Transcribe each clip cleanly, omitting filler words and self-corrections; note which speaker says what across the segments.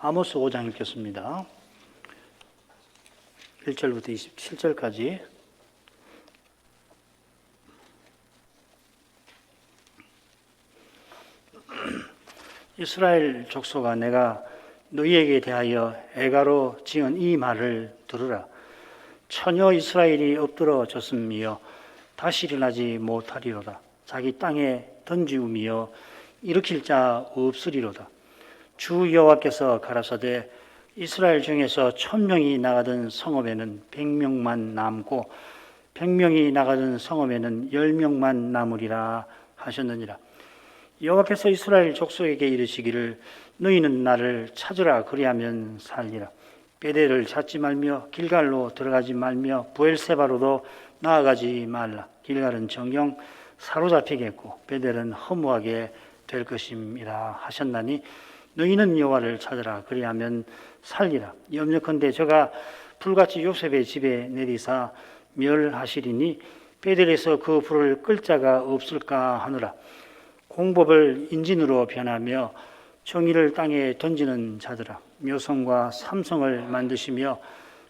Speaker 1: 아모스 5장 읽겠습니다. 1절부터 27절까지. 이스라엘 족속아, 내가 너희에게 대하여 애가로 지은 이 말을 들으라. 처녀 이스라엘이 엎드러졌음이여 다시 일어나지 못하리로다. 자기 땅에 던지우며 일으킬 자 없으리로다. 주 여호와께서 가라사대 이스라엘 중에서 1000명이 나가던 성읍에는 100명만 남고 100명이 나가던 성읍에는 10명만 남으리라 하셨느니라. 여호와께서 이스라엘 족속에게 이르시기를 너희는 나를 찾으라 그리하면 살리라. 베델을 찾지 말며 길갈로 들어가지 말며 브엘세바로도 나아가지 말라. 길갈은 정녕 사로잡히겠고 베델은 허무하게 될 것임이라 하셨나니 너희는 여호와를 찾으라 그리하면 살리라. 염려컨대 저가 불같이 요셉의 집에 내리사 멸하시리니 베델에서 그 불을 끌 자가 없을까 하노라. 공법을 인진으로 변하며 정의를 땅에 던지는 자들아, 묘성과 삼성을 만드시며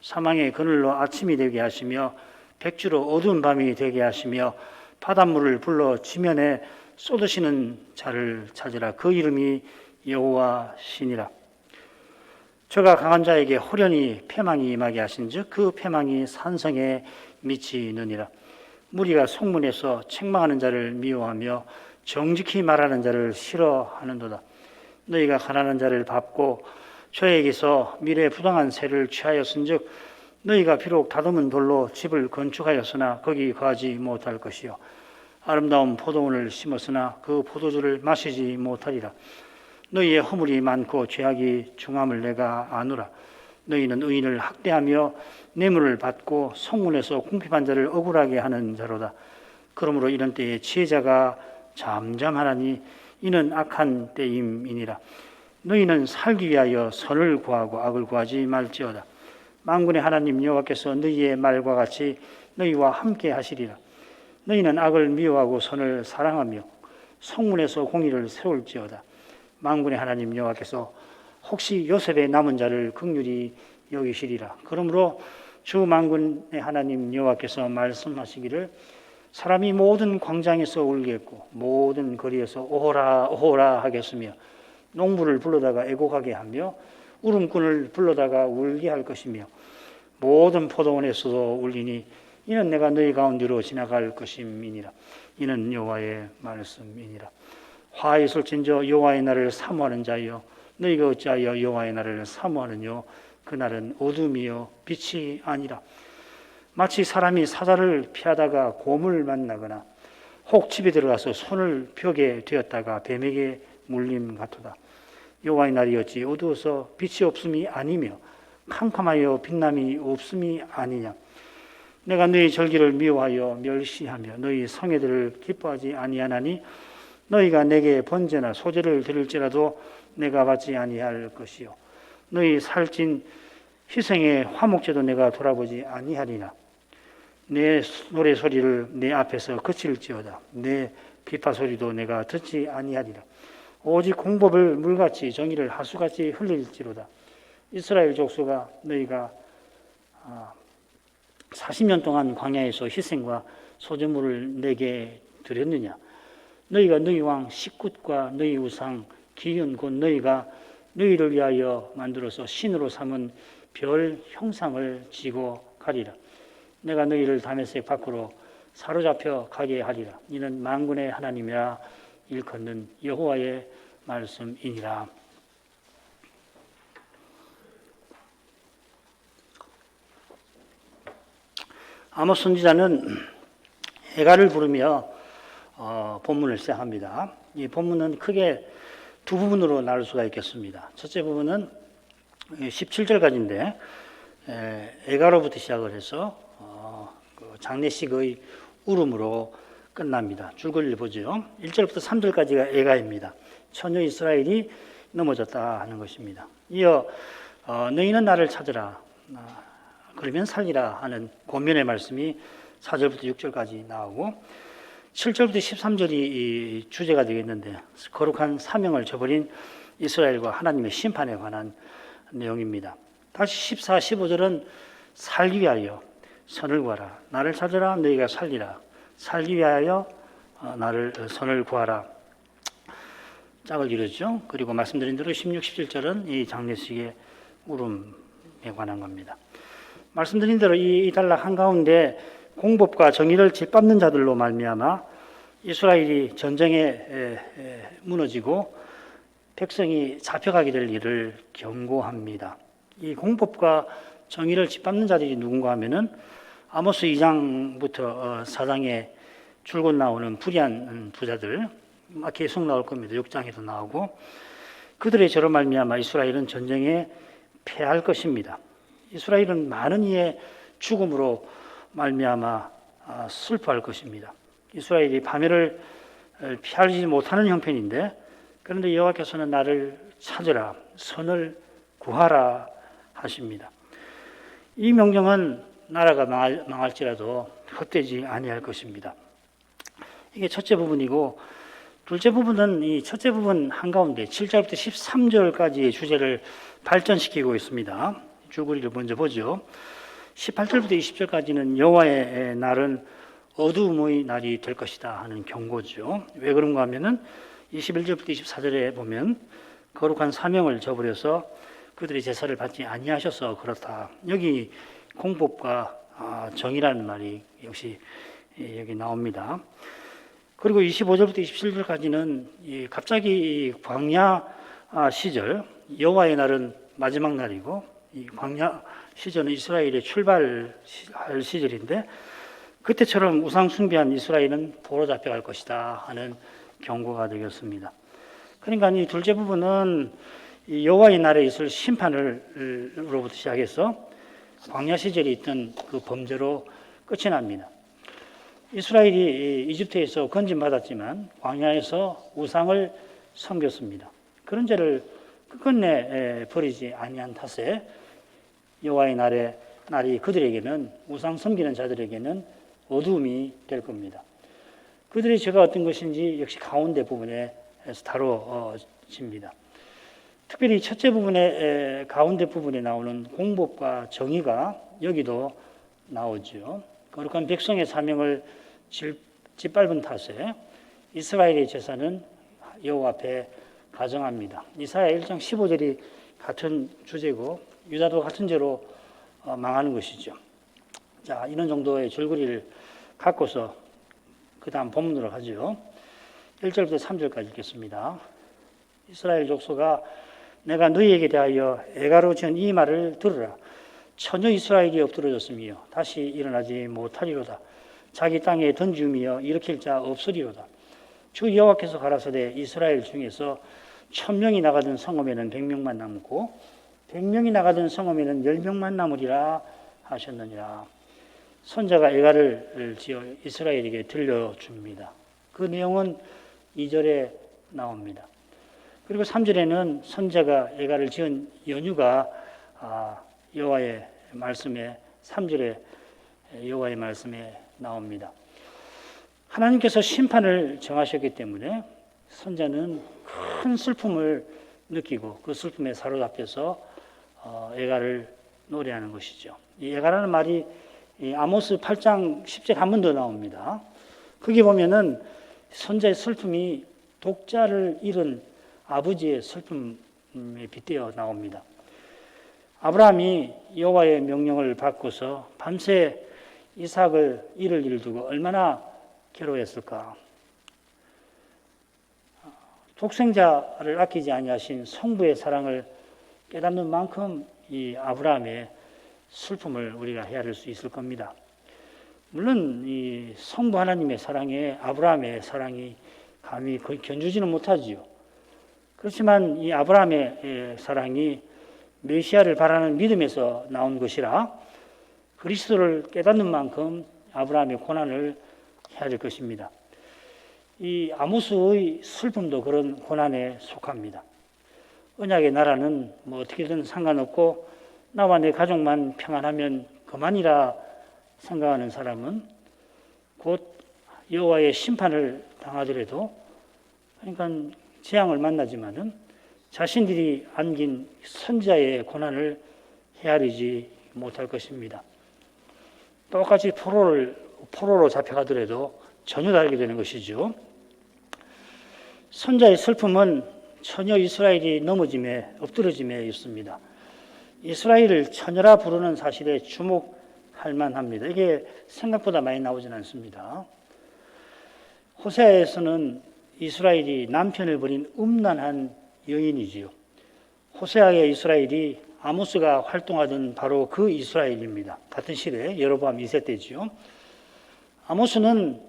Speaker 1: 사망의 그늘로 아침이 되게 하시며 백주로 어두운 밤이 되게 하시며 바닷물을 불러 지면에 쏟으시는 자를 찾으라. 그 이름이 여호와시니라. 저가 강한 자에게 호련히 패망이 임하게 하신즉 그 패망이 산성에 미치느니라. 무리가 속문에서 책망하는 자를 미워하며 정직히 말하는 자를 싫어하는도다. 너희가 가난한 자를 밟고 저에게서 미래 부당한 세를 취하였은즉 너희가 비록 다듬은 돌로 집을 건축하였으나 거기 거하지 못할 것이요 아름다운 포도원을 심었으나 그 포도주를 마시지 못하리라. 너희의 허물이 많고 죄악이 중함을 내가 아노라. 너희는 의인을 학대하며 뇌물을 받고 성문에서 궁핍한 자를 억울하게 하는 자로다. 그러므로 이런 때에 지혜자가 잠잠하나니 이는 악한 때임이니라. 너희는 살기 위하여 선을 구하고 악을 구하지 말지어다. 만군의 하나님 여호와께서 너희의 말과 같이 너희와 함께 하시리라. 너희는 악을 미워하고 선을 사랑하며 성문에서 공의를 세울지어다. 만군의 하나님 여호와께서 혹시 요셉의 남은 자를 긍휼히 여기시리라. 그러므로 주 만군의 하나님 여호와께서 말씀하시기를 사람이 모든 광장에서 울겠고 모든 거리에서 오호라 오호라 하겠으며 농부를 불러다가 애곡하게 하며 울음꾼을 불러다가 울게 할 것이며 모든 포도원에서도 울리니 이는 내가 너희 가운데로 지나갈 것임이니라. 이는 여호와의 말씀이니라. 화에 설진저 여호와의 날을 사모하는 자여 너희가 어찌하여 여호와의 날을 사모하느뇨. 그날은 어둠이요 빛이 아니라 마치 사람이 사자를 피하다가 곰을 만나거나 혹 집에 들어가서 손을 벽에 대었다가 뱀에게 물림 같도다. 여호와의 날이 어찌 어두워서 빛이 없음이 아니며 캄캄하여 빛남이 없음이 아니냐. 내가 너희 절기를 미워하여 멸시하며 너희 성회들을 기뻐하지 아니하나니 너희가 내게 번제나 소제를 드릴지라도 내가 받지 아니할 것이요 너희 살찐 희생의 화목제도 내가 돌아보지 아니하리나. 내 노래 소리를 내 앞에서 그칠지어다. 내 비파 소리도 내가 듣지 아니하리라. 오직 공법을 물같이 정의를 하수같이 흘릴지로다. 이스라엘 족속아, 너희가 40년 동안 광야에서 희생과 소제물을 내게 드렸느냐. 너희가 너희 왕 식굿과 너희 우상 기윤 곧 너희가 너희를 위하여 만들어서 신으로 삼은 별 형상을 지고 가리라. 내가 너희를 다메섹 밖으로 사로잡혀 가게 하리라. 이는 만군의 하나님이라 일컫는 여호와의 말씀이니라. 아모스 선지자는 애가를 부르며 본문을 시작합니다. 이 본문은 크게 두 부분으로 나눌 수가 있겠습니다. 첫째 부분은 17절까지인데 애가로부터 시작을 해서 장례식의 울음으로 끝납니다. 줄거리를 보죠. 1절부터 3절까지가 애가입니다. 처녀 이스라엘이 넘어졌다 하는 것입니다. 이어 너희는 나를 찾으라 그러면 살리라 하는 권면의 말씀이 4절부터 6절까지 나오고 7절부터 13절이 이 주제가 되겠는데 거룩한 사명을 저버린 이스라엘과 하나님의 심판에 관한 내용입니다. 다시 14, 15절은 살기 위하여 선을 구하라. 나를 찾으라 너희가 살리라. 살기 위하여 나를 선을 구하라. 짝을 이루죠. 그리고 말씀드린 대로 16, 17절은 이 장례식의 울음에 관한 겁니다. 말씀드린 대로 이 단락 한가운데 공법과 정의를 짓밟는 자들로 말미암아 이스라엘이 전쟁에 무너지고 백성이 잡혀가게 될 일을 경고합니다. 이 공법과 정의를 짓밟는 자들이 누군가 하면은 아모스 2장부터 4장에 줄곧 나오는 불의한 부자들 계속 나올 겁니다. 6장에도 나오고 그들의 저로 말미암아 이스라엘은 전쟁에 패할 것입니다. 이스라엘은 많은 이의 죽음으로 말미암아 슬퍼할 것입니다. 이스라엘이 파멸을 피하지 못하는 형편인데 그런데 여호와께서는 나를 찾으라 선을 구하라 하십니다. 이 명령은 나라가 망할지라도 헛되지 아니할 것입니다. 이게 첫째 부분이고 둘째 부분은 이 첫째 부분 한가운데 7절부터 13절까지의 주제를 발전시키고 있습니다. 줄거리를 먼저 보죠. 18절부터 20절까지는 여호와의 날은 어두움의 날이 될 것이다 하는 경고죠. 왜 그런가 하면은 21절부터 24절에 보면 거룩한 사명을 저버려서 그들이 제사를 받지 아니하셔서 그렇다. 여기 공법과 정의라는 말이 역시 여기 나옵니다. 그리고 25절부터 27절까지는 갑자기 광야 시절, 여호와의 날은 마지막 날이고 이 광야 시절은 이스라엘의 출발할 시절인데 그때처럼 우상 숭배한 이스라엘은 포로 잡혀갈 것이다 하는 경고가 되겠습니다. 그러니까 이 둘째 부분은 여호와의 날에 있을 심판으로부터 시작해서 광야 시절에 있던 그 범죄로 끝이 납니다. 이스라엘이 이집트에서 건진받았지만 광야에서 우상을 섬겼습니다. 그런 죄를 끝끝내 버리지 아니한 탓에 여호와의 날이 그들에게는 우상 섬기는 자들에게는 어두움이 될 겁니다. 그들의 죄가 어떤 것인지 역시 가운데 부분에서 다뤄집니다. 특별히 첫째 부분에 가운데 부분에 나오는 공법과 정의가 여기도 나오죠. 거룩한 백성의 사명을 짓밟은 탓에 이스라엘의 제사는 여호와 앞에 가정합니다. 이사야 1장 15절이 같은 주제고 유다도 같은 죄로 망하는 것이죠. 자, 이런 정도의 줄거리를 갖고서 그 다음 본문으로 가죠. 1절부터 3절까지 읽겠습니다. 이스라엘 족속아 내가 너희에게 대하여 애가로 지은 이 말을 들으라. 처녀 이스라엘이 엎드러졌으며 다시 일어나지 못하리로다. 자기 땅에 던지우며 일으킬 자 없으리로다. 주 여호와께서 가라사대 이스라엘 중에서 1000명이 나가던 성읍에는 100명만 남고 100명이 나가던 성읍에는 10명만 남으리라 하셨느니라. 선자가 애가를 지어 이스라엘에게 들려줍니다. 그 내용은 2절에 나옵니다. 그리고 3절에는 선자가 애가를 지은 연유가 여호와의 말씀에 3절에 여호와의 말씀에 나옵니다. 하나님께서 심판을 정하셨기 때문에 선자는 큰 슬픔을 느끼고 그 슬픔에 사로잡혀서 애가를 노래하는 것이죠. 이 애가라는 말이 아모스 8장 10절 한 번 더 나옵니다. 거기 보면은 선자의 슬픔이 독자를 잃은 아버지의 슬픔에 빗대어 나옵니다. 아브라함이 여호와의 명령을 받고서 밤새 이삭을 잃을 일을 두고 얼마나 괴로웠을까. 독생자를 아끼지 아니하신 성부의 사랑을 깨닫는 만큼 이 아브라함의 슬픔을 우리가 헤아릴 수 있을 겁니다. 물론 이 성부 하나님의 사랑에 아브라함의 사랑이 감히 거의 견주지는 못하지요. 그렇지만 이 아브라함의 사랑이 메시아를 바라는 믿음에서 나온 것이라 그리스도를 깨닫는 만큼 아브라함의 고난을 헤아릴 것입니다. 이 아모스의 슬픔도 그런 고난에 속합니다. 언약의 나라는 뭐 어떻게든 상관없고 나와 내 가족만 평안하면 그만이라 생각하는 사람은 곧 여호와의 심판을 당하더라도 그러니까 재앙을 만나지만은 자신들이 안긴 선지자의 고난을 헤아리지 못할 것입니다. 똑같이 포로로 잡혀가더라도 전혀 다르게 되는 것이죠. 선지자의 슬픔은 처녀 이스라엘이 넘어짐에 엎드러짐에 있습니다. 이스라엘을 처녀라 부르는 사실에 주목할 만합니다. 이게 생각보다 많이 나오진 않습니다. 호세아에서는 이스라엘이 남편을 버린 음란한 여인이지요. 호세아의 이스라엘이 아모스가 활동하던 바로 그 이스라엘입니다. 같은 시대 여로보암 2세 때지요. 아모스는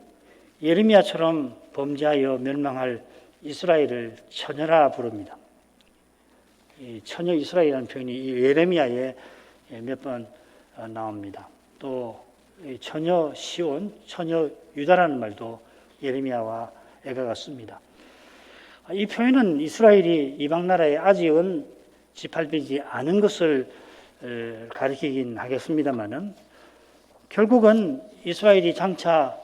Speaker 1: 예레미야처럼 범죄하여 멸망할 이스라엘을 처녀라 부릅니다. 이 처녀 이스라엘이라는 표현이 예레미야에 몇 번 나옵니다. 또 처녀 시온, 처녀 유다라는 말도 예레미야와 애가가 씁니다. 이 표현은 이스라엘이 이방 나라에 아직은 짓밟히지 않은 것을 가리키긴 하겠습니다만은 결국은 이스라엘이 장차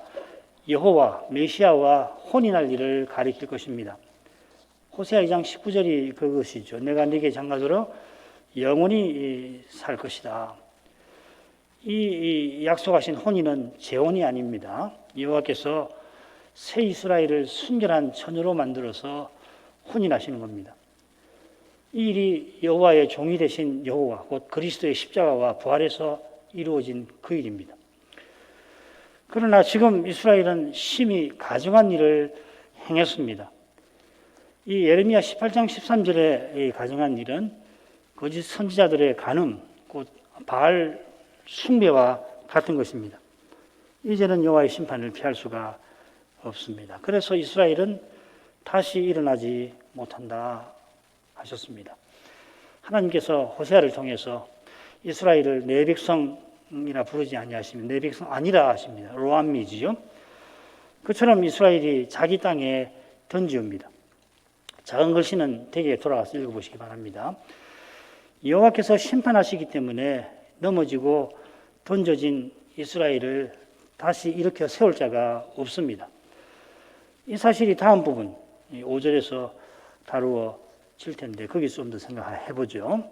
Speaker 1: 여호와 메시아와 혼인할 일을 가리킬 것입니다. 호세아 2장 19절이 그것이죠. 내가 네게 장가들어 영원히 살 것이다. 이 약속하신 혼인은 재혼이 아닙니다. 여호와께서 새 이스라엘을 순결한 처녀로 만들어서 혼인하시는 겁니다. 이 일이 여호와의 종이 되신 여호와 곧 그리스도의 십자가와 부활에서 이루어진 그 일입니다. 그러나 지금 이스라엘은 심히 가증한 일을 행했습니다. 이 예레미야 18장 13절의 이 가증한 일은 거짓 선지자들의 간음, 곧 바알 숭배와 같은 것입니다. 이제는 여호와의 심판을 피할 수가 없습니다. 그래서 이스라엘은 다시 일어나지 못한다 하셨습니다. 하나님께서 호세아를 통해서 이스라엘을 내 백성이라 부르지 아니하시면 내 백성 아니라 하십니다. 로암미지요. 그처럼 이스라엘이 자기 땅에 던지옵니다. 작은 글씨는 댁에 돌아가서 읽어보시기 바랍니다. 여호와께서 심판하시기 때문에 넘어지고 던져진 이스라엘을 다시 일으켜 세울 자가 없습니다. 이 사실이 다음 부분 5절에서 다루어질 텐데 거기서 좀 더 생각해 보죠.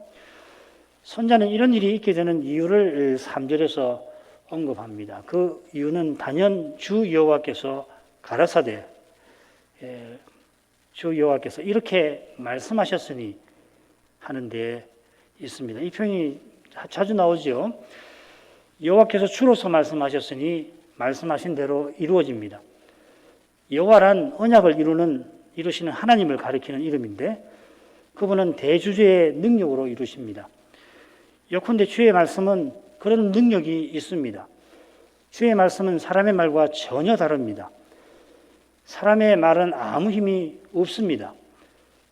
Speaker 1: 선자는 이런 일이 있게 되는 이유를 3절에서 언급합니다. 그 이유는 단연 주 여호와께서 가라사대 주 여호와께서 이렇게 말씀하셨으니 하는 데 있습니다. 이 표현이 자주 나오죠. 여호와께서 주로서 말씀하셨으니 말씀하신 대로 이루어집니다. 여호와란 언약을 이루시는 하나님을 가리키는 이름인데 그분은 대주제의 능력으로 이루십니다. 예컨대 주의 말씀은 그런 능력이 있습니다. 주의 말씀은 사람의 말과 전혀 다릅니다. 사람의 말은 아무 힘이 없습니다.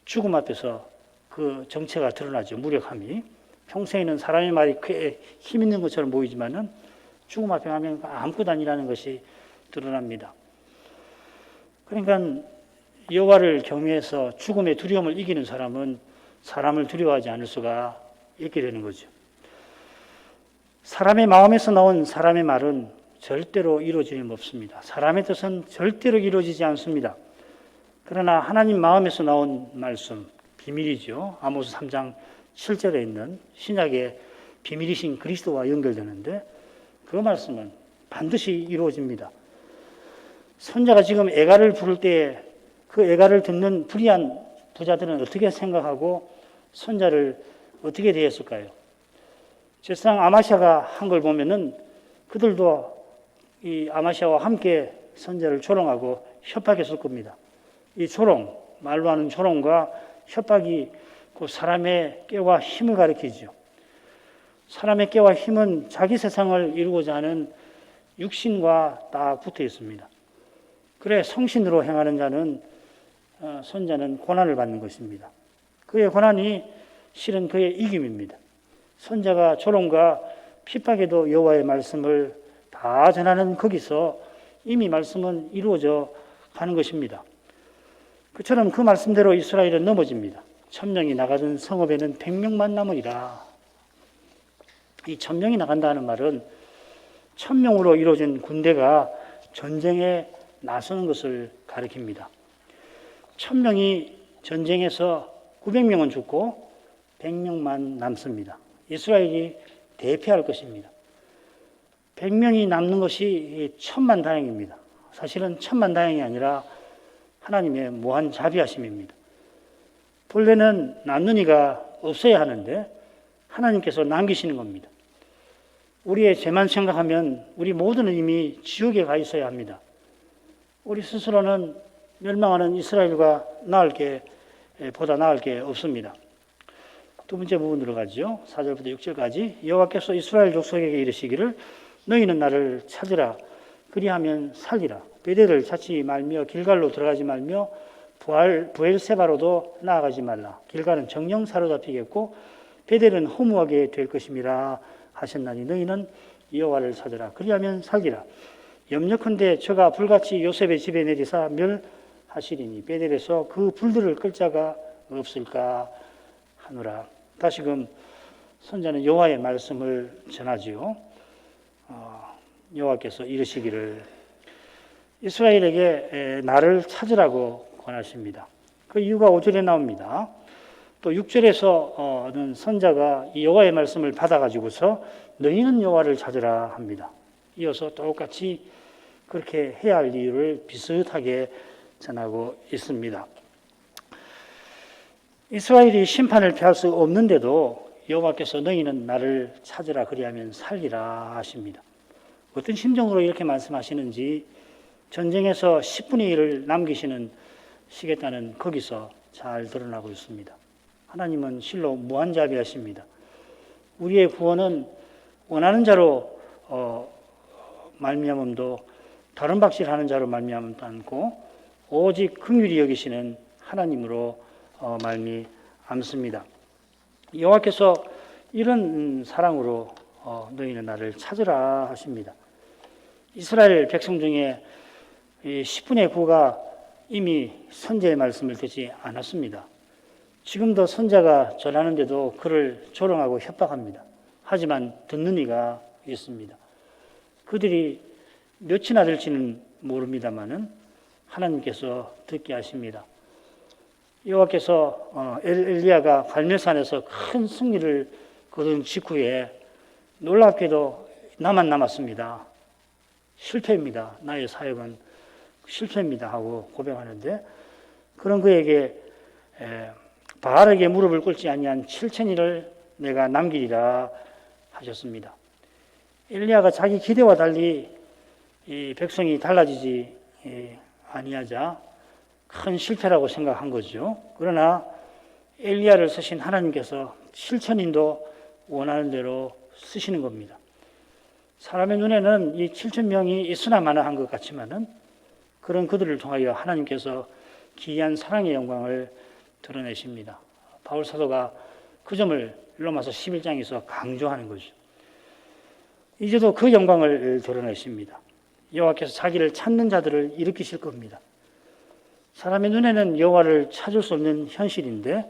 Speaker 1: 죽음 앞에서 그 정체가 드러나죠. 무력함이. 평소에는 사람의 말이 힘 있는 것처럼 보이지만은 죽음 앞에 가면 아무것도 아니라는 것이 드러납니다. 그러니까 여호와를 경외해서 죽음의 두려움을 이기는 사람은 사람을 두려워하지 않을 수가 있게 되는 거죠. 사람의 마음에서 나온 사람의 말은 절대로 이루어짐이 없습니다. 사람의 뜻은 절대로 이루어지지 않습니다. 그러나 하나님 마음에서 나온 말씀, 비밀이죠. 아모스 3장 7절에 있는 신약의 비밀이신 그리스도와 연결되는데 그 말씀은 반드시 이루어집니다. 선자가 지금 애가를 부를 때 그 애가를 듣는 불의한 부자들은 어떻게 생각하고 선자를 어떻게 대했을까요? 제사장 아마시아가 한 걸 보면은 그들도 이 아마시아와 함께 선자를 조롱하고 협박했을 겁니다. 이 조롱, 말로 하는 조롱과 협박이 그 사람의 깨와 힘을 가리키죠. 사람의 깨와 힘은 자기 세상을 이루고자 하는 육신과 딱 붙어 있습니다. 그래 성신으로 행하는 자는 선자는 고난을 받는 것입니다. 그의 고난이 실은 그의 이김입니다. 선자가 조롱과 핍박에도 여호와의 말씀을 다 전하는 거기서 이미 말씀은 이루어져 가는 것입니다. 그처럼 그 말씀대로 이스라엘은 넘어집니다. 1000명이 나가던 성읍에는 100명만 남으리라. 이 1000명이 나간다는 말은 1000명으로 이루어진 군대가 전쟁에 나서는 것을 가리킵니다. 1000명이 전쟁에서 900명은 죽고 100명만 남습니다. 이스라엘이 대패할 것입니다. 100명이 남는 것이 천만다행입니다. 사실은 천만다행이 아니라 하나님의 무한 자비하심입니다. 본래는 남는 이가 없어야 하는데 하나님께서 남기시는 겁니다. 우리의 죄만 생각하면 우리 모두는 이미 지옥에 가 있어야 합니다. 우리 스스로는 멸망하는 이스라엘과 보다 나을 게 없습니다. 두 번째 부분 들어가죠. 4절부터 6절까지 여호와께서 이스라엘 족속에게 이르시기를 너희는 나를 찾으라 그리하면 살리라. 베델을 찾지 말며 길갈로 들어가지 말며 부엘세바로도 나아가지 말라. 길갈은 정령 사로잡히겠고 베델은 허무하게 될 것임이라 하셨나니 너희는 여호와를 찾으라 그리하면 살리라. 염려컨대 저가 불같이 요셉의 집에 내리사 멸하시리니 베델에서 그 불들을 끌 자가 없을까 하노라. 다시금 선자는 여호와의 말씀을 전하지요. 여호와께서 이르시기를 이스라엘에게 나를 찾으라고 권하십니다. 그 이유가 5절에 나옵니다. 또 6절에서는 선자가 이 여호와의 말씀을 받아가지고서 너희는 여호와를 찾으라 합니다. 이어서 똑같이 그렇게 해야 할 이유를 비슷하게 전하고 있습니다. 이스라엘이 심판을 피할 수 없는데도 여호와께서 너희는 나를 찾으라 그리하면 살리라 하십니다. 어떤 심정으로 이렇게 말씀하시는지 전쟁에서 10분의 1을 남기시는 시겠다는 거기서 잘 드러나고 있습니다. 하나님은 실로 무한자비하십니다. 우리의 구원은 원하는 자로 말미암음도 다른 박질하는 자로 말미암음도 않고 오직 긍휼히 여기시는 하나님으로 말미암습니다. 여호와께서 이런 사랑으로 너희는 나를 찾으라 하십니다. 이스라엘 백성 중에 10분의 9가 이미 선제의 말씀을 듣지 않았습니다. 지금도 선자가 전하는데도 그를 조롱하고 협박합니다. 하지만 듣는 이가 있습니다. 그들이 몇이나 될지는 모릅니다마는 하나님께서 듣게 하십니다. 여호와께서 엘리야가 갈멜산에서 큰 승리를 거둔 직후에 놀랍게도 나만 남았습니다. 실패입니다. 나의 사역은 실패입니다 하고 고백하는데 그런 그에게 바알에게 무릎을 꿇지 아니한 7,000일을 내가 남기리라 하셨습니다. 엘리야가 자기 기대와 달리 이 백성이 달라지지 아니하자 큰 실패라고 생각한 거죠. 그러나 엘리야를 쓰신 하나님께서 7,000인도 원하는 대로 쓰시는 겁니다. 사람의 눈에는 이 7,000명이 있으나 마나한 것 같지만은 그런 그들을 통하여 하나님께서 기이한 사랑의 영광을 드러내십니다. 바울 사도가 그 점을 로마서 11장에서 강조하는 거죠. 이제도 그 영광을 드러내십니다. 여호와께서 자기를 찾는 자들을 일으키실 겁니다. 사람의 눈에는 여호와를 찾을 수 없는 현실인데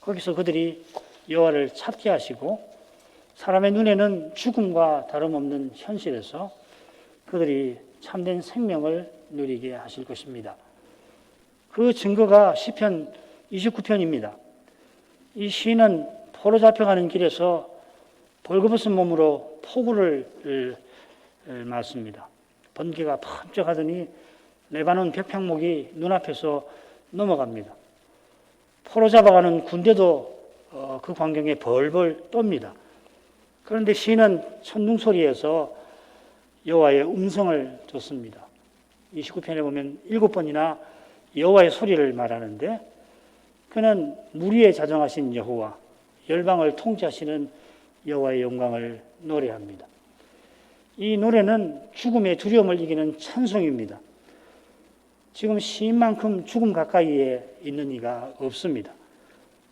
Speaker 1: 거기서 그들이 여호와를 찾게 하시고 사람의 눈에는 죽음과 다름없는 현실에서 그들이 참된 생명을 누리게 하실 것입니다. 그 증거가 시편 29편입니다. 이 시인은 포로 잡혀가는 길에서 벌거벗은 몸으로 포구를 맞습니다. 번개가 번쩍하더니 레바논 백향목이 눈앞에서 넘어갑니다. 포로 잡아가는 군대도 그 광경에 벌벌 떱니다. 그런데 시인은 천둥소리에서 여호와의 음성을 듣습니다. 29편에 보면 7번이나 여호와의 소리를 말하는데 그는 무리에 자정하신 여호와, 열방을 통치하시는 여호와의 영광을 노래합니다. 이 노래는 죽음의 두려움을 이기는 찬송입니다. 지금 시인만큼 죽음 가까이에 있는 이가 없습니다.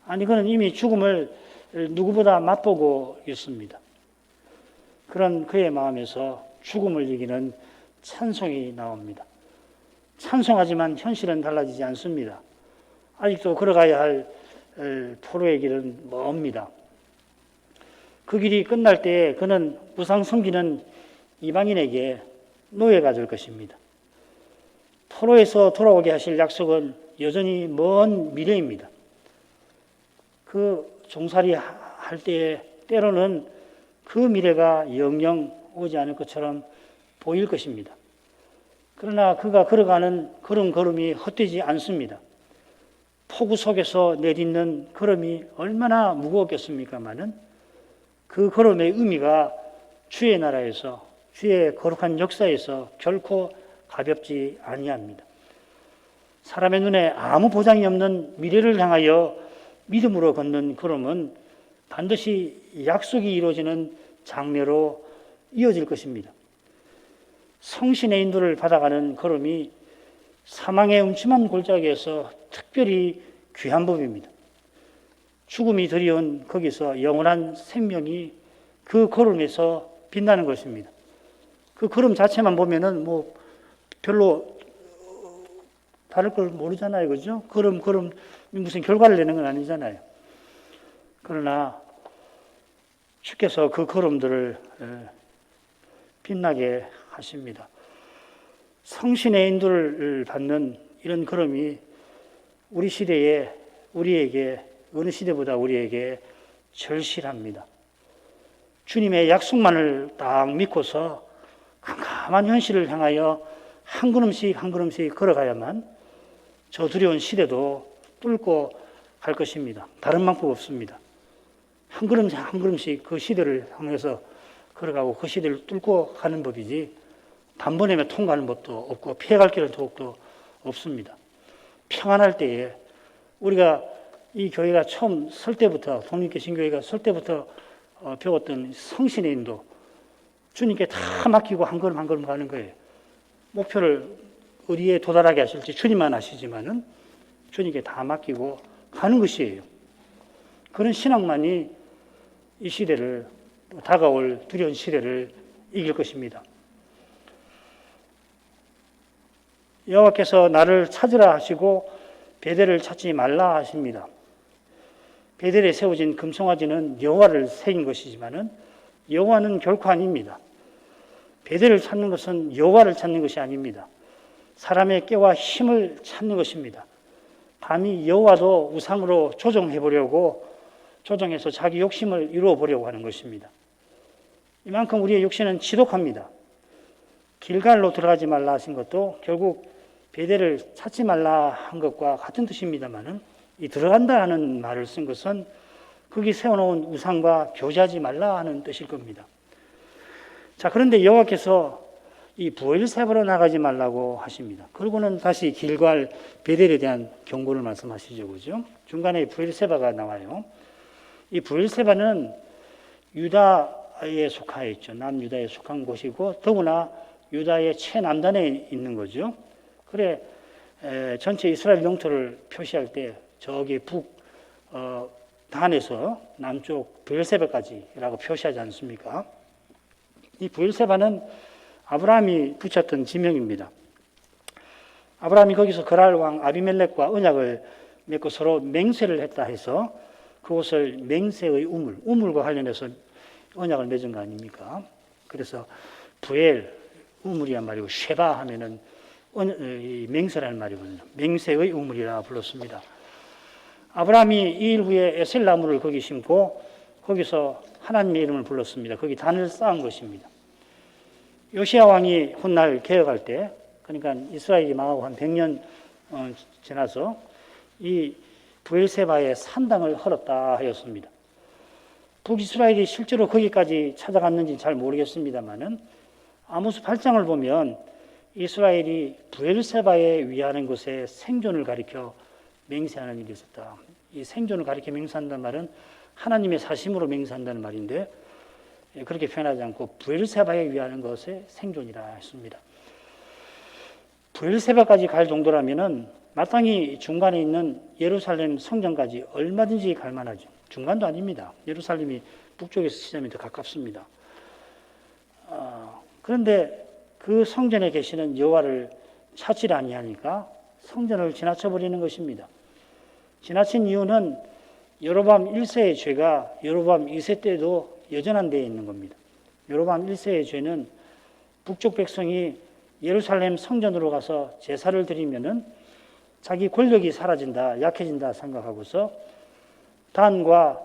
Speaker 1: 아니 그는 이미 죽음을 누구보다 맛보고 있습니다. 그런 그의 마음에서 죽음을 이기는 찬송이 나옵니다. 찬송하지만 현실은 달라지지 않습니다. 아직도 걸어가야 할 포로의 길은 멉니다. 그 길이 끝날 때에 그는 우상 섬기는 이방인에게 노예가 될 것입니다. 포로에서 돌아오게 하실 약속은 여전히 먼 미래입니다. 그 종살이 할 때에 때로는 그 미래가 영영 오지 않을 것처럼 보일 것입니다. 그러나 그가 걸어가는 걸음걸음이 헛되지 않습니다. 폭우 속에서 내딛는 걸음이 얼마나 무거웠겠습니까마는 그 걸음의 의미가 주의 나라에서 주의 거룩한 역사에서 결코 가볍지 아니합니다. 사람의 눈에 아무 보장이 없는 미래를 향하여 믿음으로 걷는 걸음은 반드시 약속이 이루어지는 장래로 이어질 것입니다. 성신의 인도를 받아가는 걸음이 사망의 음침한 골짜기에서 특별히 귀한 법입니다. 죽음이 드리운 거기서 영원한 생명이 그 걸음에서 빛나는 것입니다. 그 걸음 자체만 보면은 뭐 별로 다를 걸 모르잖아요. 그죠? 걸음 무슨 결과를 내는 건 아니잖아요. 그러나 주께서 그 걸음들을 빛나게 하십니다. 성신의 인도를 받는 이런 걸음이 우리 시대에 우리에게 어느 시대보다 우리에게 절실합니다. 주님의 약속만을 딱 믿고서 캄캄한 현실을 향하여 한 걸음씩 한 걸음씩 걸어가야만 저 두려운 시대도 뚫고 갈 것입니다. 다른 방법 없습니다. 한 걸음씩 한 걸음씩 그 시대를 향해서 걸어가고 그 시대를 뚫고 가는 법이지 단번에 통과하는 법도 없고 피해갈 길은 더욱도 없습니다. 평안할 때에 우리가 이 교회가 처음 설 때부터 독립개신교회가 설 때부터 배웠던 성신의 인도 주님께 다 맡기고 한 걸음 한 걸음 가는 거예요. 목표를 어디에 도달하게 하실지 주님만 아시지만은 주님께 다 맡기고 가는 것이에요. 그런 신앙만이 이 시대를 다가올 두려운 시대를 이길 것입니다. 여호와께서 나를 찾으라 하시고 베델을 찾지 말라 하십니다. 베델에 세워진 금송아지는 여호와를 새긴 것이지만은 여호와는 결코 아닙니다. 베델을 찾는 것은 여호와를 찾는 것이 아닙니다. 사람의 깨와 힘을 찾는 것입니다. 감히 여호와도 우상으로 조정해서 자기 욕심을 이루어 보려고 하는 것입니다. 이만큼 우리의 육신은 지독합니다. 길갈로 들어가지 말라 하신 것도 결국 베델을 찾지 말라 한 것과 같은 뜻입니다만은 이 들어간다 하는 말을 쓴 것은 거기 세워놓은 우상과 교제하지 말라 하는 뜻일 겁니다. 자, 그런데 여호와께서 이 부엘세바로 나가지 말라고 하십니다. 그리고는 다시 길갈 베델에 대한 경고를 말씀하시죠, 그죠? 중간에 부엘세바가 나와요. 이 부엘세바는 유다에 속하여 있죠. 남유다에 속한 곳이고 더구나 유다의 최남단에 있는 거죠. 그래 전체 이스라엘 영토를 표시할 때 저기 북단에서 남쪽 부엘세바까지라고 표시하지 않습니까? 이 부엘세바는 아브라함이 붙였던 지명입니다. 아브라함이 거기서 그랄 왕 아비멜렉과 언약을 맺고 서로 맹세를 했다 해서 그곳을 맹세의 우물과 관련해서 언약을 맺은 거 아닙니까? 그래서 부엘, 우물이란 말이고 쉐바 하면은 맹세라는 말이거든요. 맹세의 우물이라 불렀습니다. 아브라함이 이 일 후에 에셀나무를 거기 심고 거기서 하나님의 이름을 불렀습니다. 거기 단을 쌓은 것입니다. 요시야 왕이 훗날 개혁할 때, 그러니까 이스라엘이 망하고 한 100년 지나서 이 부엘세바의 산당을 헐었다 하였습니다. 북이스라엘이 실제로 거기까지 찾아갔는지 잘 모르겠습니다만은 아모스 8장을 보면 이스라엘이 부엘세바에 위하는 곳에 생존을 가리켜 맹세하는 일이 있었다. 이 생존을 가리켜 맹세한다는 말은 하나님의 사심으로 맹세한다는 말인데 그렇게 표현하지 않고 부엘세바에 위하는 것에 생존이라 했습니다. 부엘세바까지 갈 정도라면은 마땅히 중간에 있는 예루살렘 성전까지 얼마든지 갈 만하죠. 중간도 아닙니다. 예루살렘이 북쪽에서 시작이 더 가깝습니다. 그런데 그 성전에 계시는 여호와를 찾지 아니하니까 성전을 지나쳐 버리는 것입니다. 지나친 이유는 여로보암 1세의 죄가 여로보암 2세 때도 여전한 데에 있는 겁니다. 여로보암 1세의 죄는 북쪽 백성이 예루살렘 성전으로 가서 제사를 드리면은 자기 권력이 사라진다, 약해진다 생각하고서 단과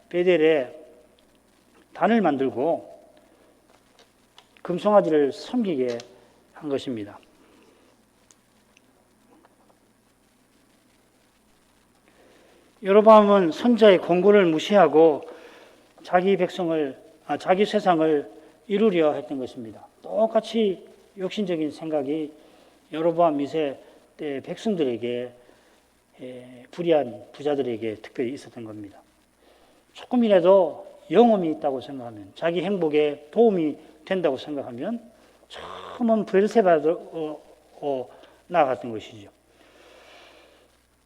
Speaker 1: 베델에 단을 만들고 금송아지를 섬기게 한 것입니다. 여로보암은 선자의 권고를 무시하고 자기 세상을 이루려 했던 것입니다. 똑같이 욕심적인 생각이 여로보암 2세 때 백성들에게, 불의한 부자들에게 특별히 있었던 겁니다. 조금이라도 영험이 있다고 생각하면, 자기 행복에 도움이 된다고 생각하면 처음은 브엘세바로 나아갔던 것이죠.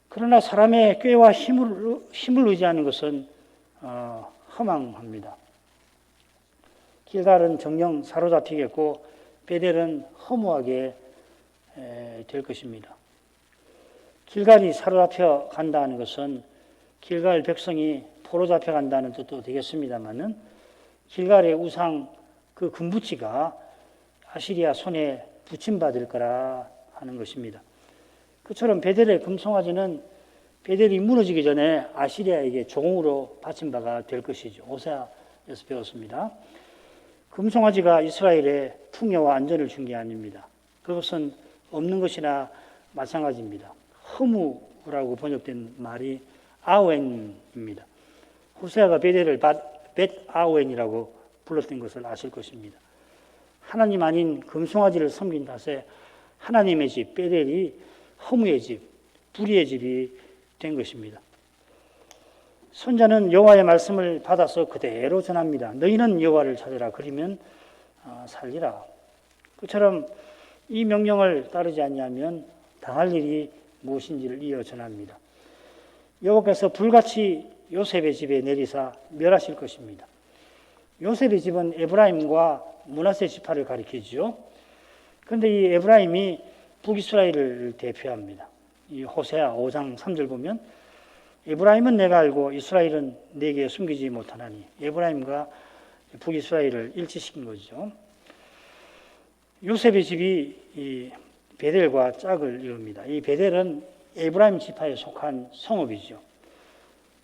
Speaker 1: 그러나 사람의 꾀와 힘을 의지하는 것은 허망합니다. 길갈은 정령 사로잡히겠고 베델은 허무하게 될 것입니다. 길갈이 사로잡혀 간다는 것은 길갈 백성이 포로 잡혀 간다는 뜻도 되겠습니다만은, 길갈의 우상 그 금부치가 아시리아 손에 붙임받을 거라 하는 것입니다. 그처럼 베델의 금송아지는 베델이 무너지기 전에 아시리아에게 종으로 바친 바가 될 것이죠. 오세아에서 배웠습니다. 금송아지가 이스라엘의 풍요와 안전을 준 게 아닙니다. 그것은 없는 것이나 마찬가지입니다. 허무라고 번역된 말이 아웬입니다. 호세아가 베델을 벳 아웬이라고 불렀던 것을 아실 것입니다. 하나님 아닌 금송아지를 섬긴 탓에 하나님의 집 베델이 허무의 집, 불의의 집이 된 것입니다. 선자는 여호와의 말씀을 받아서 그대로 전합니다. 너희는 여호와를 찾으라. 그러면 살리라. 그처럼 이 명령을 따르지 않냐면 당할 일이 무엇인지를 이어 전합니다. 여호와께서 불같이 요셉의 집에 내리사 멸하실 것입니다. 요셉의 집은 에브라임과 므낫세 지파를 가리키죠. 그런데 이 에브라임이 북이스라엘을 대표합니다. 이 호세아 5장 3절 보면 에브라임은 내가 알고 이스라엘은 내게 숨기지 못하나니, 에브라임과 북이스라엘을 일치시킨 거죠. 요셉의 집이 이 베델과 짝을 이룹니다. 이 베델은 에브라임 지파에 속한 성읍이죠.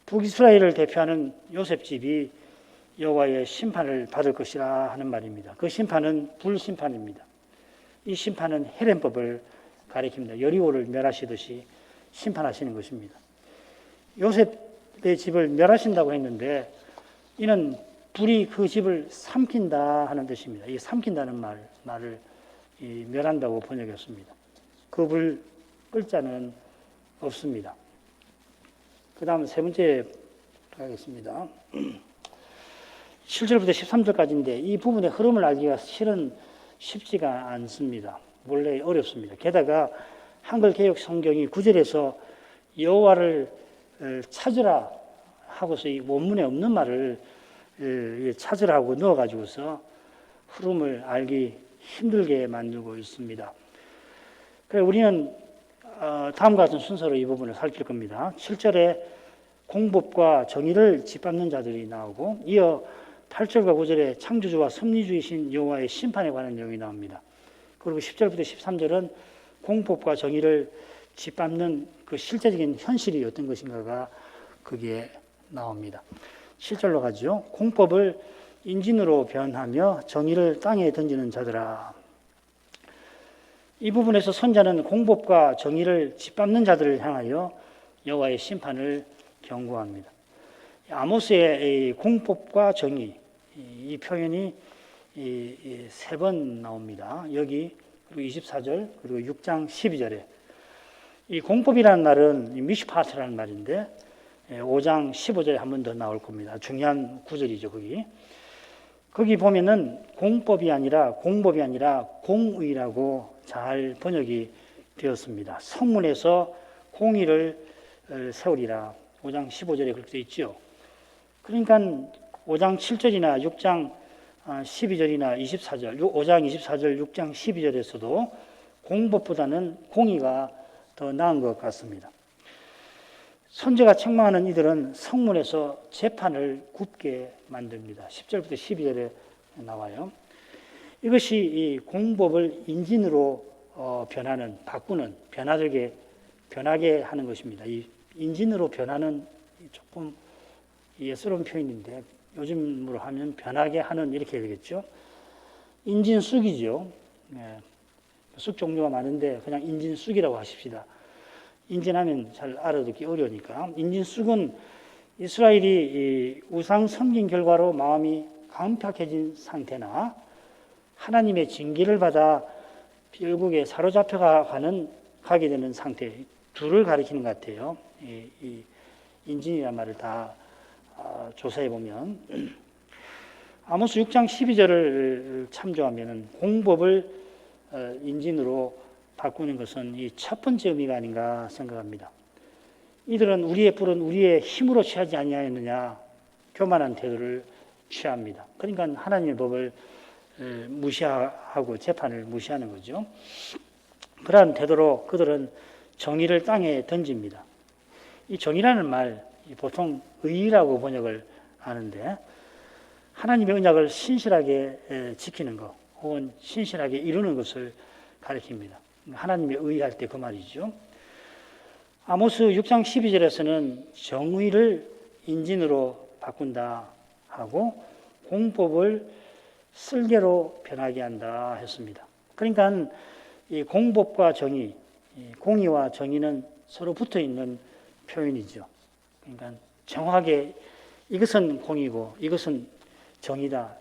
Speaker 1: 북이스라엘을 대표하는 요셉 집이 여호와의 심판을 받을 것이라 하는 말입니다. 그 심판은 불심판입니다. 이 심판은 헤렘법을 가리킵니다. 여리고를 멸하시듯이 심판하시는 것입니다. 요셉의 집을 멸하신다고 했는데 이는 불이 그 집을 삼킨다 하는 뜻입니다. 이 삼킨다는 말을 멸한다고 번역했습니다. 그 불 끌 자는 없습니다. 그 다음 세 번째 가겠습니다. 7절부터 13절까지인데 이 부분의 흐름을 알기가 실은 쉽지가 않습니다. 원래 어렵습니다. 게다가 한글 개역 성경이 9절에서 여호와를 찾으라 하고서 이 원문에 없는 말을 찾으라고 넣어가지고서 흐름을 알기 힘들게 만들고 있습니다. 그래서 우리는 다음과 같은 순서로 이 부분을 살필 겁니다. 7절에 공법과 정의를 짓밟는 자들이 나오고, 이어 8절과 9절에 창조주와 섭리주이신 여호와의 심판에 관한 내용이 나옵니다. 그리고 10절부터 13절은 공법과 정의를 짓밟는 그 실제적인 현실이 어떤 것인가가 거기에 나옵니다. 7절로 가죠. 공법을 인진으로 변하며 정의를 땅에 던지는 자들아. 이 부분에서 선자는 공법과 정의를 짓밟는 자들을 향하여 여호와의 심판을 경고합니다. 아모스의 공법과 정의, 이 표현이 세 번 나옵니다. 여기 그리고 24절 그리고 6장 12절에 이 공법이라는 말은 미슈파트라는 말인데 5장 15절에 한 번 더 나올 겁니다. 중요한 구절이죠. 거기 보면은 공법이 아니라 공법이 아니라 공의라고 잘 번역이 되었습니다. 성문에서 공의를 세우리라. 5장 15절에 그렇게 되어 있죠. 그러니까 5장 7절이나 6장 12절이나 24절, 5장 24절, 6장 12절에서도 공법보다는 공의가 더 나은 것 같습니다. 선제가 책망하는 이들은 성문에서 재판을 굽게 만듭니다. 10절부터 12절에 나와요. 이것이 이 공법을 인진으로 바꾸는, 변하게 하는 것입니다. 이 인진으로 변하는 조금 예스러운 표현인데 요즘으로 하면 변하게 하는 이렇게 되겠죠. 인진쑥이죠. 쑥 종류가 많은데 그냥 인진쑥이라고 하십시다. 인진하면 잘 알아듣기 어려우니까. 인진쑥은 이스라엘이 우상 섬긴 결과로 마음이 강팍해진 상태나 하나님의 징계를 받아 결국에 가게 되는 상태, 둘을 가리키는 것 같아요. 이 인진이란 말을 다 조사해 보면 아모스 6장 12절을 참조하면 공법을 인진으로 바꾸는 것은 이 첫 번째 의미가 아닌가 생각합니다. 이들은 우리의 뿔은 우리의 힘으로 취하지 아니하였느냐 교만한 태도를 취합니다. 그러니까 하나님의 법을 무시하고 재판을 무시하는 거죠. 그러한 태도로 그들은 정의를 땅에 던집니다. 이 정의라는 말 보통 의라고 번역을 하는데 하나님의 언약을 신실하게 지키는 것 혹은 신실하게 이루는 것을 가리킵니다. 하나님의 의할 때 그 말이죠. 아모스 6장 12절에서는 정의를 인진으로 바꾼다 하고 공법을 쓸개로 변하게 한다 했습니다. 그러니까 이 공법과 정의, 공의와 정의는 서로 붙어 있는 표현이죠. 그러니까 정확하게 이것은 공의고 이것은 정의다.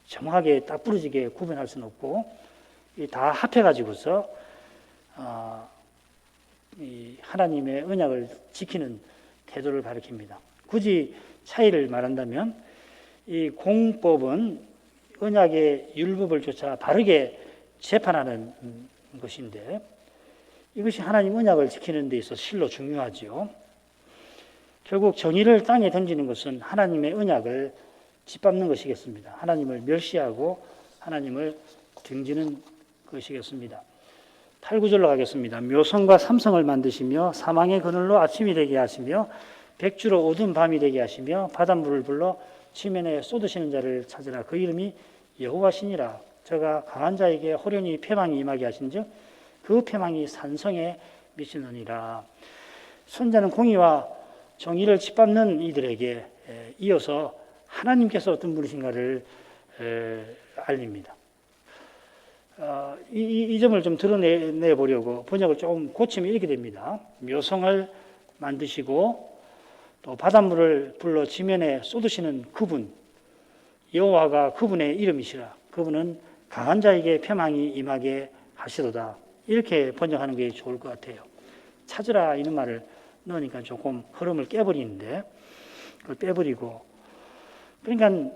Speaker 1: 정확하게 딱 부러지게 구분할 수는 없고 다 합해가지고서 이 하나님의 언약을 지키는 태도를 가리킵니다. 굳이 차이를 말한다면 이 공법은 언약의 율법을 쫓아 바르게 재판하는 것인데 이것이 하나님 언약을 지키는 데 있어서 실로 중요하죠. 결국 정의를 땅에 던지는 것은 하나님의 언약을 짓밟는 것이겠습니다. 하나님을 멸시하고 하나님을 등지는 것이겠습니다. 8, 9절로 가겠습니다. 묘성과 삼성을 만드시며 사망의 그늘로 아침이 되게 하시며 백주로 어두운 밤이 되게 하시며 바닷물을 불러 지면에 쏟으시는 자를 찾으라. 그 이름이 여호와시니라. 저가 강한 자에게 호련히 패망이 임하게 하신즉 그 패망이 산성에 미치느니라. 선자는 공의와 정의를 짓밟는 이들에게 이어서 하나님께서 어떤 분이신가를 알립니다. 이 점을 좀 드러내 보려고 번역을 조금 고치면 이렇게 됩니다. 묘성을 만드시고 또 바닷물을 불러 지면에 쏟으시는 그분, 여호와가 그분의 이름이시라. 그분은 강한 자에게 패망이 임하게 하시도다. 이렇게 번역하는 게 좋을 것 같아요. 찾으라 이런 말을 넣으니까 조금 흐름을 깨버리는데 그걸 빼버리고 그러니까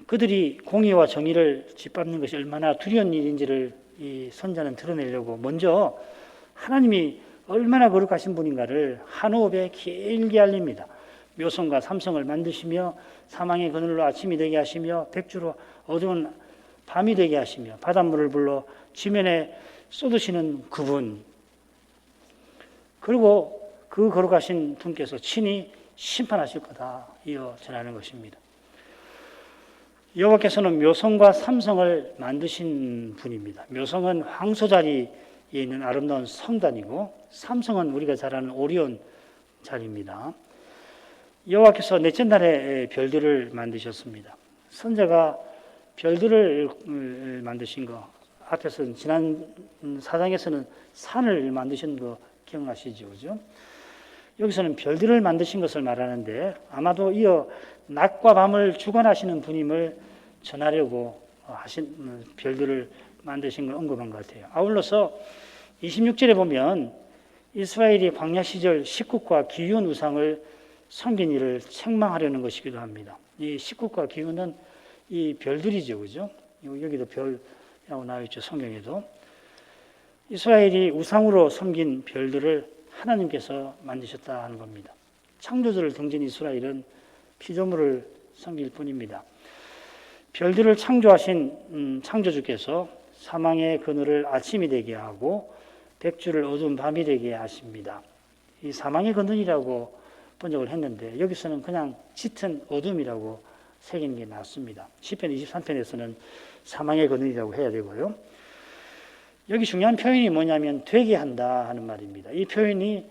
Speaker 1: 그들이 공의와 정의를 짓밟는 것이 얼마나 두려운 일인지를 이 선자는 드러내려고 먼저 하나님이 얼마나 거룩하신 분인가를 한 호흡에 길게 알립니다. 묘성과 삼성을 만드시며 사망의 그늘로 아침이 되게 하시며 백주로 어두운 밤이 되게 하시며 바닷물을 불러 지면에 쏟으시는 그분 그리고 그 거룩하신 분께서 친히 심판하실 거다 이어 전하는 것입니다. 여호와께서는 묘성과 삼성을 만드신 분입니다. 묘성은 황소 자리에 있는 아름다운 성단이고 삼성은 우리가 잘 아는 오리온 자리입니다. 여호와께서 넷째 날에 별들을 만드셨습니다. 선자가 별들을 만드신 거 앞에서 지난 사장에서는 산을 만드신 거 기억나시죠? 그죠? 여기서는 별들을 만드신 것을 말하는데 아마도 이어 낮과 밤을 주관하시는 분임을 전하려고 하신 별들을 만드신 걸 언급한 것 같아요. 아울러서 26절에 보면 이스라엘이 광야 시절 식국과 기욤 우상을 섬긴 일을 책망하려는 것이기도 합니다. 이 식국과 기욤은 이 별들이죠, 그죠? 여기도 별이라고 나와 있죠, 성경에도. 이스라엘이 우상으로 섬긴 별들을 하나님께서 만드셨다 하는 겁니다. 창조주를 등진 이스라엘은 피조물을 섬길 뿐입니다. 별들을 창조하신 창조주께서 사망의 그늘을 아침이 되게 하고 백주를 어두운 밤이 되게 하십니다. 이 사망의 그늘이라고 번역을 했는데 여기서는 그냥 짙은 어둠이라고 새기는 게 낫습니다. 시편 23편에서는 사망의 그늘이라고 해야 되고요. 여기 중요한 표현이 뭐냐면 되게 한다 하는 말입니다. 이 표현이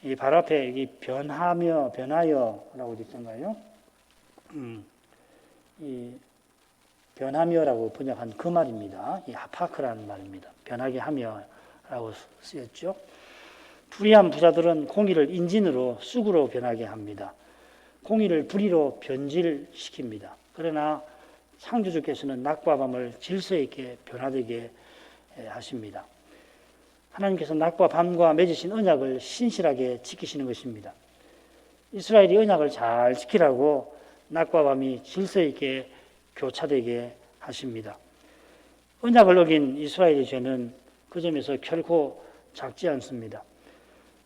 Speaker 1: 이 바로 앞에 이 변하여라고 되어 있던가요? 이 변하며라고 번역한 그 말입니다. 이 하파크라는 말입니다. 변하게 하며라고 쓰였죠. 불의한 부자들은 공의를 인진으로 쑥으로 변하게 합니다. 공의를 불의로 변질시킵니다. 그러나 창조주께서는 낮과 밤을 질서 있게 변화되게 하십니다. 하나님께서 낮과 밤과 맺으신 언약을 신실하게 지키시는 것입니다. 이스라엘이 언약을 잘 지키라고 낮과 밤이 질서 있게 교차되게 하십니다. 언약을 어긴 이스라엘의 죄는 그 점에서 결코 작지 않습니다.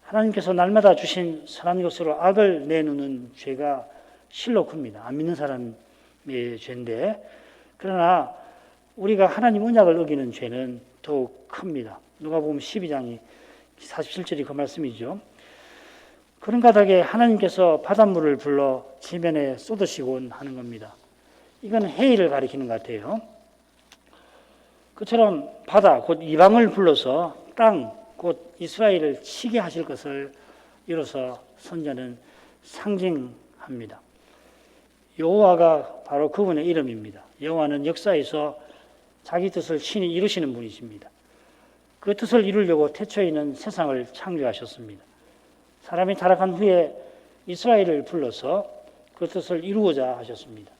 Speaker 1: 하나님께서 날마다 주신 선한 것으로 악을 내누는 죄가 실로 큽니다. 안 믿는 사람의 죄인데, 그러나 우리가 하나님 언약을 어기는 죄는 더욱 큽니다. 누가복음 12장이 47절이 그 말씀이죠. 그런 까닭에 하나님께서 바닷물을 불러 지면에 쏟으시곤 하는 겁니다. 이건 해일을 가리키는 것 같아요. 그처럼 바다, 곧 이방을 불러서 땅, 곧 이스라엘을 치게 하실 것을 이로써 선자는 상징합니다. 여호와가 바로 그분의 이름입니다. 여호와는 역사에서 자기 뜻을 친히 이루시는 분이십니다. 그 뜻을 이루려고 태초에는 세상을 창조하셨습니다. 사람이 타락한 후에 이스라엘을 불러서 그 뜻을 이루고자 하셨습니다.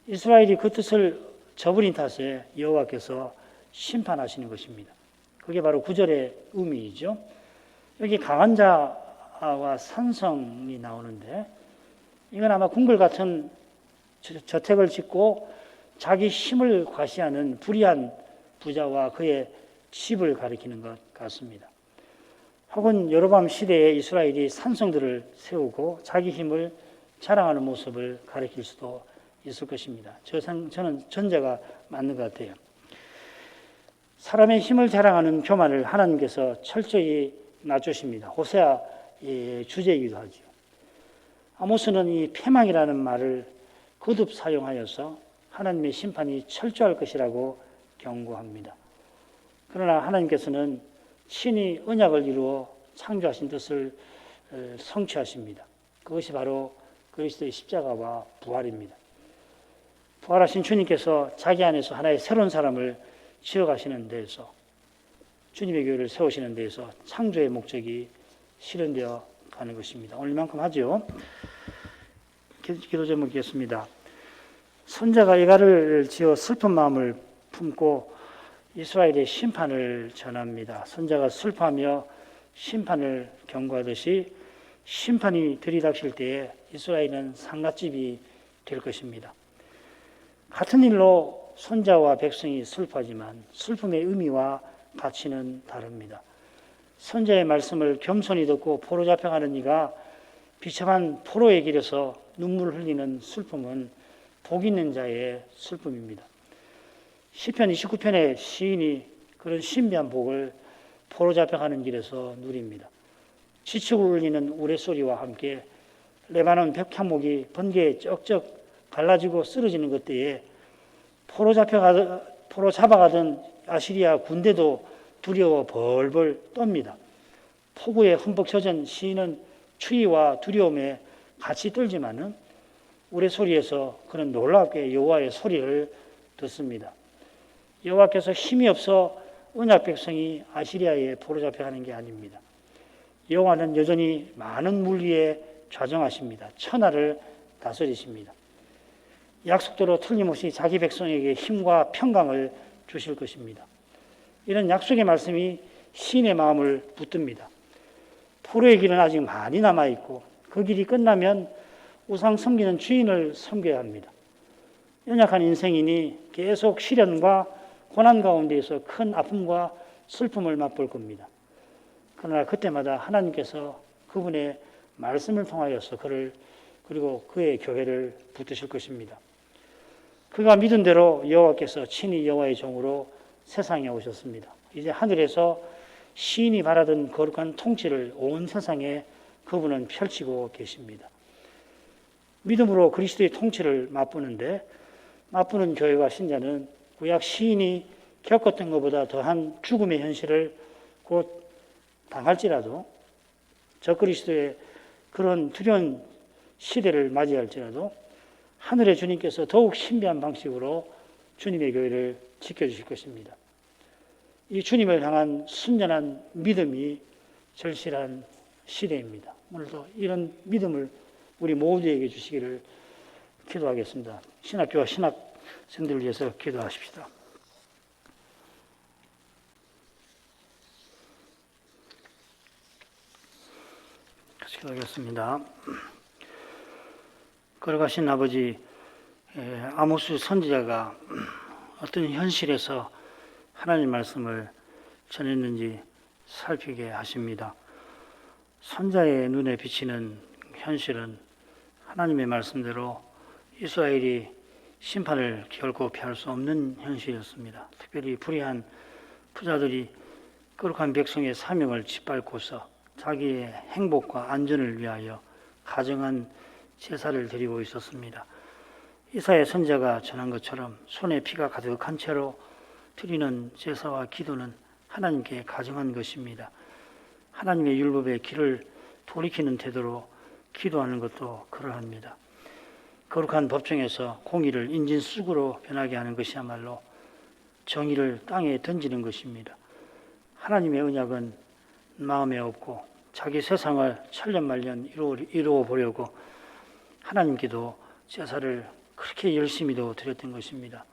Speaker 1: 이스라엘이 그 뜻을 저버린 탓에 여호와께서 심판하시는 것입니다. 그게 바로 9절의 의미이죠. 여기 강한 자와 산성이 나오는데, 이건 아마 궁궐 같은 저택을 짓고 자기 힘을 과시하는 불의한 부자와 그의 집을 가리키는 것 같습니다. 혹은 여로보암 시대에 이스라엘이 산성들을 세우고 자기 힘을 자랑하는 모습을 가리킬 수도 있을 것입니다. 저는 전제가 맞는 것 같아요. 사람의 힘을 자랑하는 교만을 하나님께서 철저히 낮추십니다. 호세아의 주제이기도 하죠. 아모스는 이 패망이라는 말을 거듭 사용하여서 하나님의 심판이 철저할 것이라고 경고합니다. 그러나 하나님께서는 친히 언약을 이루어 창조하신 뜻을 성취하십니다. 그것이 바로 그리스도의 십자가와 부활입니다. 부활하신 주님께서 자기 안에서 하나의 새로운 사람을 지어가시는 데에서, 주님의 교회를 세우시는 데에서 창조의 목적이 실현되어 가는 것입니다. 오늘만큼 하죠. 기도 제목이겠습니다. 선자가 애가를 지어 슬픈 마음을 품고 이스라엘의 심판을 전합니다. 선자가 슬퍼하며 심판을 경고하듯이 심판이 들이닥칠 때에 이스라엘은 상갓집이 될 것입니다. 같은 일로 선자와 백성이 슬퍼하지만 슬픔의 의미와 가치는 다릅니다. 선자의 말씀을 겸손히 듣고 포로 잡혀가는 이가 비참한 포로의 길에서 눈물을 흘리는 슬픔은 복 있는 자의 슬픔입니다. 시편 29편의 시인이 그런 신비한 복을 포로 잡혀가는 길에서 누립니다. 지치고 울리는 우레소리와 함께 레바논 백향목이 번개에 쩍쩍 갈라지고 쓰러지는 것 때에 포로 잡아가던 아시리아 군대도 두려워 벌벌 떱니다. 폭우에 흠뻑 젖은 시인은 추위와 두려움에 같이 떨지만은 우레소리에서 그는 놀랍게 여호와의 소리를 듣습니다. 여호와께서 힘이 없어 언약 백성이 아시리아에 포로 잡혀가는 게 아닙니다. 여호와는 여전히 많은 물 위에 좌정하십니다. 천하를 다스리십니다. 약속대로 틀림없이 자기 백성에게 힘과 평강을 주실 것입니다. 이런 약속의 말씀이 시인의 마음을 붙듭니다. 포로의 길은 아직 많이 남아있고 그 길이 끝나면 우상 섬기는 주인을 섬겨야 합니다. 연약한 인생이니 계속 시련과 고난 가운데에서 큰 아픔과 슬픔을 맛볼 겁니다. 그러나 그때마다 하나님께서 그분의 말씀을 통하여서 그를 그리고 그의 교회를 붙드실 것입니다. 그가 믿은 대로 여호와께서 친히 여호와의 종으로 세상에 오셨습니다. 이제 하늘에서 시인이 바라던 거룩한 통치를 온 세상에 그분은 펼치고 계십니다. 믿음으로 그리스도의 통치를 맛보는 교회와 신자는 구약 시인이 겪었던 것보다 더한 죽음의 현실을 곧 당할지라도 적그리스도의 그런 두려운 시대를 맞이할지라도 하늘의 주님께서 더욱 신비한 방식으로 주님의 교회를 지켜주실 것입니다. 이 주님을 향한 순전한 믿음이 절실한 시대입니다. 오늘도 이런 믿음을 우리 모두에게 주시기를 기도하겠습니다. 신학교와 신학생들을 위해서 기도하십시다. 같이 기도하겠습니다. 걸어가신 아버지, 아모스 선지자가 어떤 현실에서 하나님 말씀을 전했는지 살피게 하십니다. 선자의 눈에 비치는 현실은 하나님의 말씀대로 이스라엘이 심판을 결코 피할 수 없는 현실이었습니다. 특별히 불의한 부자들이 거룩한 백성의 사명을 짓밟고서 자기의 행복과 안전을 위하여 가정한 제사를 드리고 있었습니다. 이사야 선지자가 전한 것처럼 손에 피가 가득한 채로 드리는 제사와 기도는 하나님께 가정한 것입니다. 하나님의 율법의 길을 돌이키는 태도로 기도하는 것도 그러합니다. 거룩한 법정에서 공의를 인진수구로 변하게 하는 것이야말로 정의를 땅에 던지는 것입니다. 하나님의 언약은 마음에 없고 자기 세상을 천년만년 이루어 보려고 하나님께도 제사를 그렇게 열심히도 드렸던 것입니다.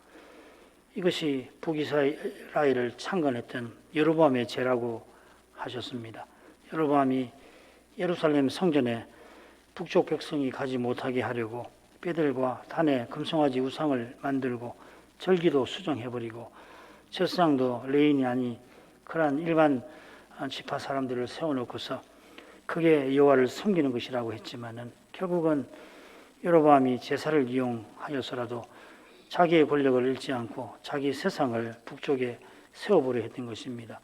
Speaker 1: 이것이 북이스라엘을 창건했던 여로보암의 죄라고 하셨습니다. 여로보암이 예루살렘 성전에 북쪽 백성이 가지 못하게 하려고 뼈들과 단에 금송아지 우상을 만들고 절기도 수정해버리고 제사장도 레인이 아니 그러한 일반 지파 사람들을 세워놓고서 그게 여호와를 섬기는 것이라고 했지만은 결국은 여로보암이 제사를 이용하여서라도 자기의 권력을 잃지 않고 자기 세상을 북쪽에 세워보려 했던 것입니다.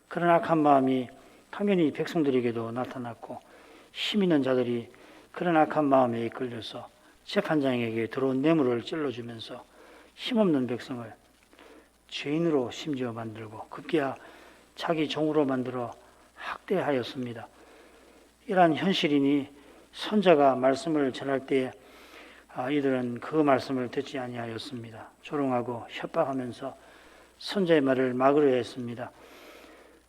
Speaker 1: 그런 악한 마음이 당연히 백성들에게도 나타났고 힘 있는 자들이 그런 악한 마음에 이끌려서 재판장에게 들어온 뇌물을 찔러주면서 힘없는 백성을 죄인으로 심지어 만들고 급기야 자기 종으로 만들어 학대하였습니다. 이러한 현실이니 선자가 말씀을 전할 때에 이들은 그 말씀을 듣지 아니하였습니다. 조롱하고 협박하면서 선자의 말을 막으려 했습니다.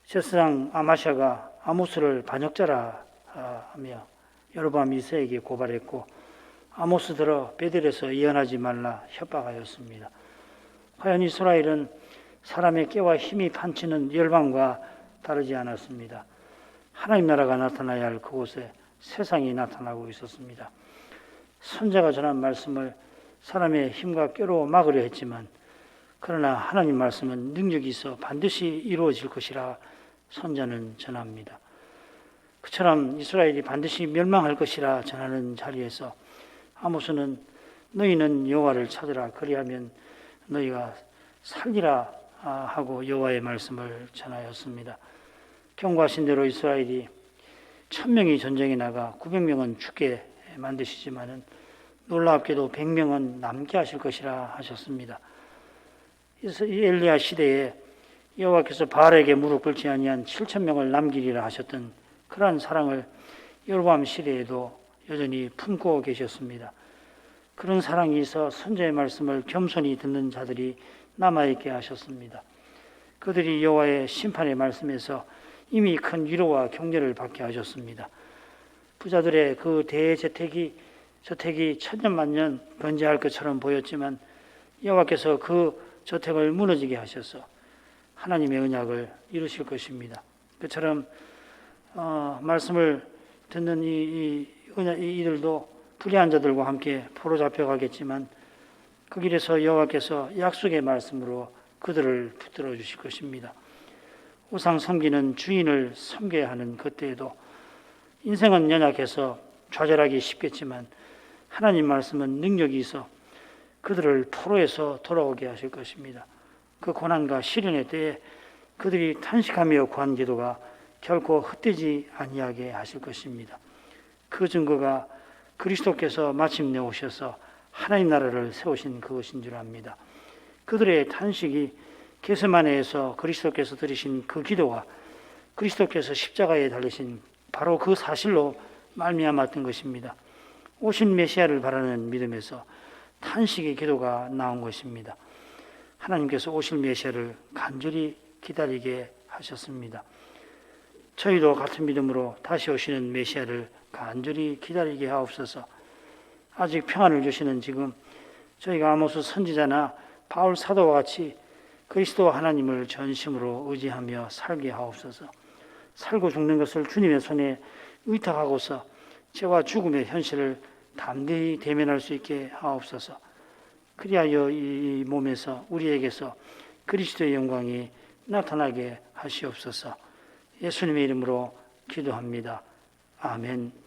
Speaker 1: 제사장 아마샤가 아모스를 반역자라 하며 여로보암 이세에게 고발했고 아모스 들어 베델에서 예언하지 말라 협박하였습니다. 과연 이스라엘은 사람의 깨와 힘이 판치는 열방과 다르지 않았습니다. 하나님 나라가 나타나야 할 그곳에 세상이 나타나고 있었습니다. 선자가 전한 말씀을 사람의 힘과 꾀로 막으려 했지만 그러나 하나님 말씀은 능력이 있어 반드시 이루어질 것이라 선자는 전합니다. 그처럼 이스라엘이 반드시 멸망할 것이라 전하는 자리에서 아모스는 너희는 여호와를 찾으라 그리하면 너희가 살리라 하고 여호와의 말씀을 전하였습니다. 경고하신 대로 이스라엘이 1000명이 전쟁에 나가 900명은 죽게 만드시지만은 놀랍게도 100명은 남게 하실 것이라 하셨습니다. 엘리야 시대에 여호와께서 바알에게 무릎 꿇지 아니한 7000명을 남기리라 하셨던 그러한 사랑을 여로보암 시대에도 여전히 품고 계셨습니다. 그런 사랑이 있어 선자의 말씀을 겸손히 듣는 자들이 남아있게 하셨습니다. 그들이 여호와의 심판의 말씀에서 이미 큰 위로와 격려를 받게 하셨습니다. 부자들의 그 대저택이 천년만년 건재할 것처럼 보였지만 여호와께서 그 저택을 무너지게 하셔서 하나님의 언약을 이루실 것입니다. 그처럼 말씀을 듣는 이들도 불의한 자들과 함께 포로 잡혀가겠지만 그 길에서 여호와께서 약속의 말씀으로 그들을 붙들어 주실 것입니다. 우상 섬기는 주인을 섬겨야 하는 그때에도 인생은 연약해서 좌절하기 쉽겠지만 하나님 말씀은 능력이 있어 그들을 포로에서 돌아오게 하실 것입니다. 그 고난과 시련의 때에 그들이 탄식하며 구한 기도가 결코 헛되지 아니하게 하실 것입니다. 그 증거가 그리스도께서 마침내 오셔서 하나님 나라를 세우신 그것인 줄 압니다. 그들의 탄식이 겟세마네에서 그리스도께서 들으신 그 기도와 그리스도께서 십자가에 달리신 바로 그 사실로 말미암았던 것입니다. 오신 메시아를 바라는 믿음에서 탄식의 기도가 나온 것입니다. 하나님께서 오실 메시아를 간절히 기다리게 하셨습니다. 저희도 같은 믿음으로 다시 오시는 메시아를 간절히 기다리게 하옵소서. 아직 평안을 주시는 지금 저희가 아모스 선지자나 바울 사도와 같이 그리스도 하나님을 전심으로 의지하며 살게 하옵소서. 살고 죽는 것을 주님의 손에 의탁하고서 죄와 죽음의 현실을 담대히 대면할 수 있게 하옵소서. 그리하여 이 몸에서 우리에게서 그리스도의 영광이 나타나게 하시옵소서. 예수님의 이름으로 기도합니다. 아멘.